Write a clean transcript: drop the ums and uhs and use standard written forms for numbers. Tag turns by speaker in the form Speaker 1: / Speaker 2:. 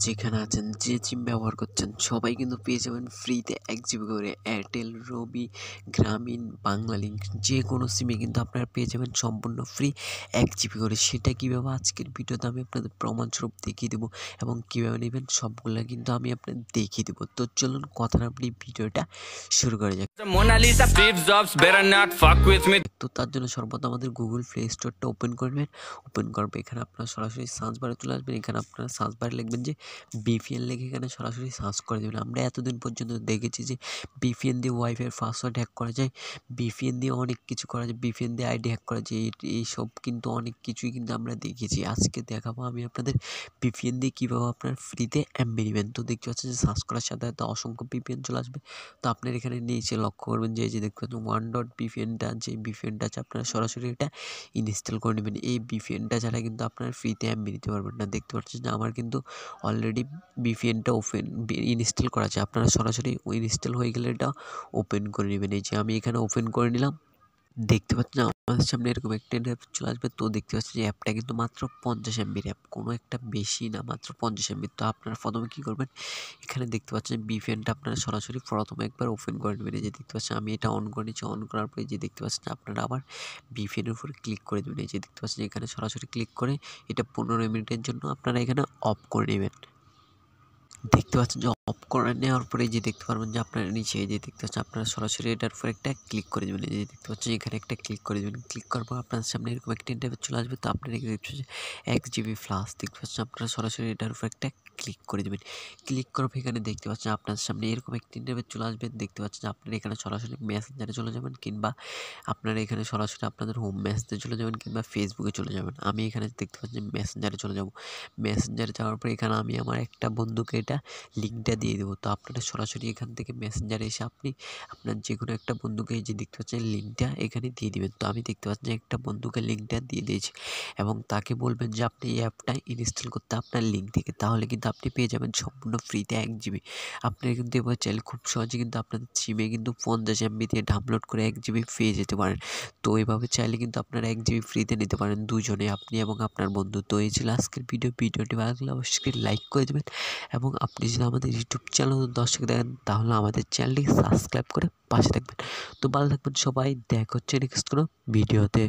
Speaker 1: যেখানে আছেন, যে সিম ব্যবহার করছেন সবাই কিন্তু পেয়ে যাবেন ফ্রিতে ১ জিবি করে এয়ারটেল, রবি, গ্রামীণ, বাংলালিংক যেকোনো সিমে কিন্তু আপনারা পেয়ে যাবেন সম্পূর্ণ ফ্রি ১ জিবি করে। সেটা কীভাবে আজকের ভিডিওতে আমি আপনাদের প্রমাণস্বরূপ দেখিয়ে দেবো এবং কীভাবে নেবেন সবগুলা কিন্তু আমি আপনাদের দেখিয়ে দেবো। তো চলুন কথা না বাড়িয়ে ভিডিওটা শুরু করা যাক। তো তার জন্য সর্বপ্রথম আমাদের গুগল প্লে স্টোরটা ওপেন করবেন। ওপেন করার পর এখানে আপনারা সরাসরি সার্চ বারে চলে আসবেন। এখানে আপনারা সার্চ বারে লিখবেন যে VPN লিখে এখানে সরাসরি সার্চ করে দেবেন। আমরা এতদিন পর্যন্ত দেখেছি যে VPN দিয়ে ওয়াইফাইয়ের পাসওয়ার্ড হ্যাক করা যায়, VPN দিয়ে অনেক কিছু করা যায়, VPN দিয়ে আইডি হ্যাক করা যায়। এইসব কিন্তু অনেক কিছুই কিন্তু আমরা দেখেছি। আজকে দেখাবো আমি আপনাদের VPN দিয়ে কীভাবে আপনার ফ্রিতে এমবি নেবেন। তো দেখতে পাচ্ছেন যে সার্চ করার সাথে সাথে অসংখ্য VPN চলে আসবে। তো আপনার এখানে নিচে লক্ষ্য করবেন যে এই যে দেখতে পাচ্ছেন OneDot VPN-টা, যে VPN-টা আছে আপনারা সরাসরি এটা ইনস্টল করে নেবেন। এই VPN-টা ছাড়া কিন্তু আপনারা ফ্রিতে এমবি নিতে পারবেন না। দেখতে পাচ্ছেন যে আমার কিন্তু অলরেডি VPN-টা ইনস্টল করা আছে। আপনারা সরাসরি ইনস্টল হয়ে গেলে এটা ওপেন করে নেবেন। এই যে আমি এখানে ওপেন করে নিলাম। দেখতে পাচ্ছেন আমাদের সামনে এরকম একটা অ্যাপ চলে আসবে। তো দেখতে পাচ্ছেন যে অ্যাপটা কিন্তু মাত্র 50 এমবির অ্যাপ, কোনো একটা বেশি না, মাত্র 50 এমবি। তো আপনারা প্রথমে কী করবেন, এখানে দেখতে পাচ্ছেন VPN-টা আপনারা সরাসরি প্রথমে একবার ওপেন করে নেবেন। এই যে দেখতে পাচ্ছেন আমি এটা অন করে নিচ্ছি। অন করার পরে যে দেখতে পাচ্ছেন আপনারা আবার VPN-এর উপরে ক্লিক করে দেবেন। এই যে দেখতে পাচ্ছেন এখানে সরাসরি ক্লিক করে এটা 15 মিনিটের জন্য আপনারা এখানে অফ করে নেবেন। দেখতে পাচ্ছেন যে অফ করে নেওয়ার পরে যে দেখতে পারবেন যে আপনার নিচে এই যে দেখতে পাচ্ছেন আপনারা সরাসরি এটার উপর একটা ক্লিক করে দেবেন। এই যে দেখতে পাচ্ছেন এখানে একটা ক্লিক করে দেবেন। ক্লিক করার পর আপনার সামনে এরকম একটা ইন্টারফেস চলে আসবে। তো আপনারা এখানে দেখতে পাচ্ছেন 1 জিবি প্লাস দেখতে পাচ্ছেন আপনারা সরাসরি এটার উপর একটা ক্লিক করে দেবেন। ক্লিক করার পর এখানে দেখতে পাচ্ছেন আপনার সামনে এরকম একটা ইন্টারফেস চলে আসবে। দেখতে পাচ্ছেন আপনারা এখানে সরাসরি মেসেঞ্জারে চলে যাবেন, কিংবা আপনারা এখানে সরাসরি আপনাদের হোম মেসেজে চলে যাবেন, কিংবা ফেসবুকে চলে যাবেন। আমি এখানে দেখতে পাচ্ছি মেসেঞ্জারে চলে যাব। মেসেঞ্জারে যাওয়ার পর এখানে আমি আমার একটা বন্ধুকে এটা লিঙ্কটা দিয়ে দেবো। তো আপনারা সরাসরি এখান থেকে মেসেঞ্জারে এসে আপনি আপনার যে কোনো একটা বন্ধুকে যে দেখতে পাচ্ছেন লিঙ্কটা এখানে দিয়ে দিবেন। তো আমি দেখতে পাচ্ছি যে একটা বন্ধুকে লিঙ্কটা দিয়ে দিয়েছি এবং তাকে বলবেন যে আপনি এই অ্যাপটা ইনস্টল করতে আপনার লিঙ্ক থেকে, তাহলে কিন্তু আপনি পেয়ে যাবেন সম্পূর্ণ ফ্রিতে 1 জিবি। আপনারা কিন্তু এবার চাইলে খুব সহজে কিন্তু আপনাদের সিমে কিন্তু 50 এমবি দিয়ে ডাউনলোড করে 1 জিবি পেয়ে যেতে পারেন। তো এইভাবে চাইলে কিন্তু আপনারা 1 জিবি ফ্রিতে নিতে পারেন দুজনে, আপনি এবং আপনার বন্ধু। তো এই ছিল আজকের ভিডিওটি ভালো লাগলে অবশ্যই লাইক করে দেবেন এবং আপনি যদি আমাদের ইউটিউব চ্যানেল দর্শক দেখেন তাহলে আমাদের চ্যানেলটি সাবস্ক্রাইব করে পাশে থাকবেন। তো ভালো থাকবেন সবাই, দেখা হচ্ছে নেক্সট কোনো ভিডিওতে।